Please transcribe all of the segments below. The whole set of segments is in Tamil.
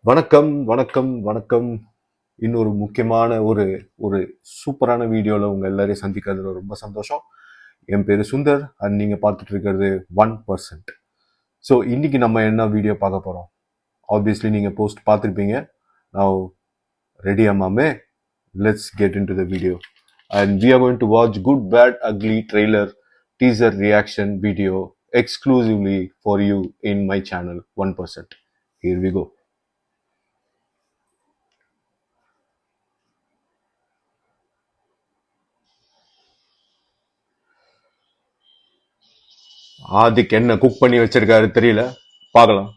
வணக்கம் வணக்கம் வணக்கம். இன்னொரு முக்கியமான ஒரு ஒரு சூப்பரான வீடியோவில் உங்கள் எல்லாரையும் சந்திக்கிறதுல ரொம்ப சந்தோஷம். என் பேர் சுந்தர் அண்ட் நீங்கள் பார்த்துட்டு இருக்கிறது 1%. ஸோ இன்னைக்கு நம்ம என்ன வீடியோ பார்க்க போகிறோம்? ஆப்வியஸ்லி நீங்கள் போஸ்ட் பார்த்துருப்பீங்க. நான் ரெடியா மாமே? Let's get into the video and we are going to watch Good Bad Ugly trailer teaser reaction video exclusively for you in my channel 1%. Here we go. Adhik என்ன குக் பண்ணி வச்சிருக்காரு தெரியல, பார்க்கலாம்.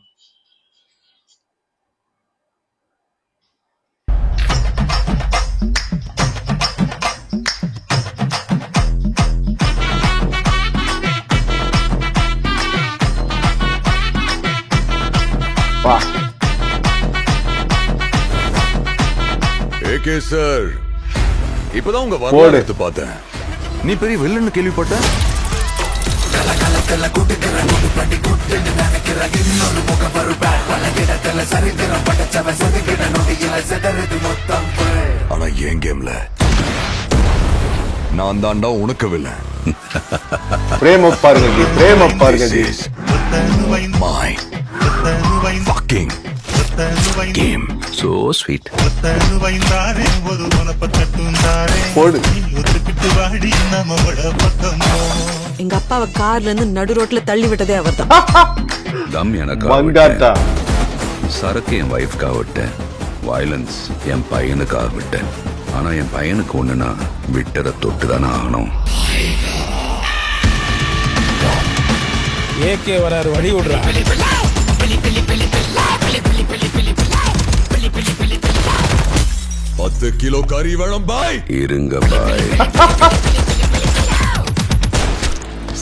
வா ஏகே சார், இப்பதான் உங்க போடு. வரலாறு எடுத்து பார்த்தேன். நீ பெரிய வில்லன்னு கேள்விப்பட்ட. ஆனா என் கேம்ல நான் தாண்டா உனக்கு வில்லன். பிரேம பாருங்க ஜி, பிரேம பாருங்க G. My fucking game. So sweet. போடு. எங்க அப்பாவை கார்ல இருந்து நடு ரோட்ல தள்ளி விட்டதே அவர்தான். தம் எனக்கு மங்காத்தா. சரக்கு என் வைஃப்காக விட்டேன், வயலன்ஸ் என் பையனுக்காக விட்டேன். ஆனா என் பையனுக்கு ஒண்ணுனா விட்டரை தொட்டு தானே ஆகணும். ஏகே வராரு, வழி விடுறா. 10 கிலோ கறி வேணும் பாய். இருங்க பாய்.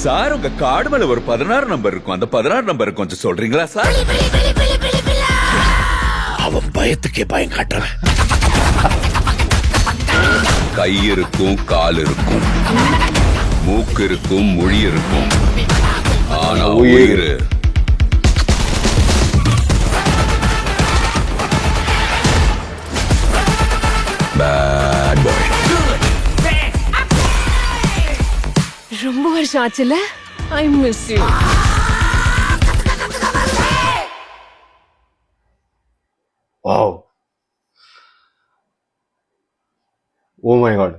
சார், உங்க கார்டு மேல ஒரு 16 நம்பர் இருக்கும். அந்த 16 நம்பர் கொஞ்சம் சொல்றீங்களா சார்? அவன் பயத்துக்கே பயம் காட்டுறவன். கை இருக்கும், கால் இருக்கும், மூக்கு இருக்கும், மொழி இருக்கும், ஆனா உயிர் பேட் பாய். ரொம்ப வருஷம் ஆச்சுல. I miss you. Wow. Oh my God.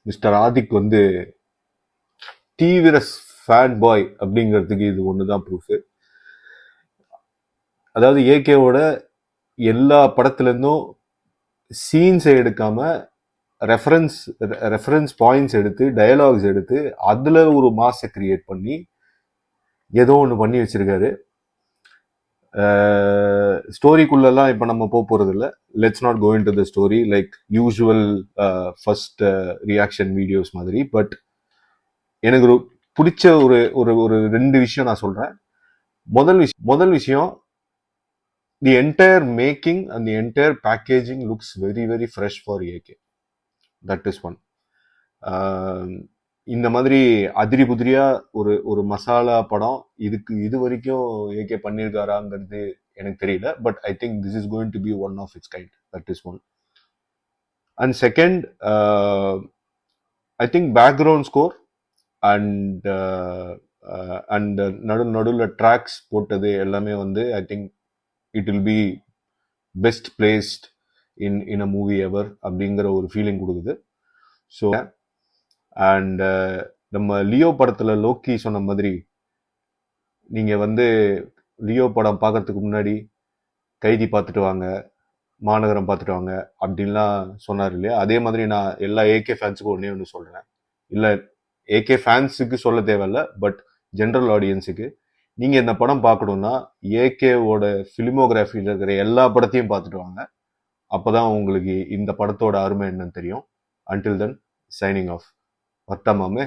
Mister Adhik வந்து தீவிர ஃபேன் பாய் அப்படிங்கிறதுக்கு இது ஒண்ணுதான் ப்ரூஃப். அதாவது ஏகேவோட எல்லா படத்துல இருந்தும் சீன்ஸை எடுக்காம ரெஃபரன்ஸ் பாயிண்ட்ஸ் எடுத்து டயலாக்ஸ் எடுத்து அதுல ஒரு மாஸை கிரியேட் பண்ணி ஏதோ ஒன்று பண்ணி வச்சிருக்காரு. ஸ்டோரிக்குள்ளெல்லாம் இப்போ நம்ம போறது இல்லை. Let's not go into the story like usual first reaction videos மாதிரி. பட் எனக்கு ஒரு பிடிச்ச ஒரு ஒரு ஒரு 2 விஷயம் நான் சொல்றேன். முதல் விஷயம், the entire making and the entire packaging looks very very fresh for AK. That is one. இந்த மாதிரி அதிரி புதிரியா ஒரு ஒரு மசாலா படம் இது வரைக்கும் ஏகே பண்ணியிருக்காராங்கிறது எனக்கு தெரியல. But I think this is going to be one of its kind. That is one. And second, I think background score and and நடுவில் ட்ராக்ஸ் போட்டது எல்லாமே வந்து I think it will be best placed in a movie ever அப்படிங்கிற ஒரு ஃபீலிங் கொடுக்குது. ஸோ அண்ட் நம்ம லியோ படத்துல லோக்கி சொன்ன மாதிரி, நீங்க வந்து லியோ படம் பார்க்கறதுக்கு முன்னாடி கைதி பார்த்துட்டு வாங்க, மாநகரம் பார்த்துட்டு வாங்க அப்படின்லாம் சொன்னார் இல்லையா? அதே மாதிரி நான் எல்லா ஏகே ஃபேன்ஸுக்கும் ஒன்று சொல்றேன். இல்லை, ஏகே ஃபேன்ஸுக்கு சொல்ல தேவையில்ல, பட் ஜென்ரல் ஆடியன்ஸுக்கு நீங்க இந்த படம் பார்க்கணும்னா ஏகேவோட ஃபிலிமோகிராஃபியில் இருக்கிற எல்லா படத்தையும் பார்த்துட்டு வாங்க. அப்பதான் உங்களுக்கு இந்த படத்தோட அருமை என்னன்னு தெரியும். Until then, signing off. வர்த்தமாமே.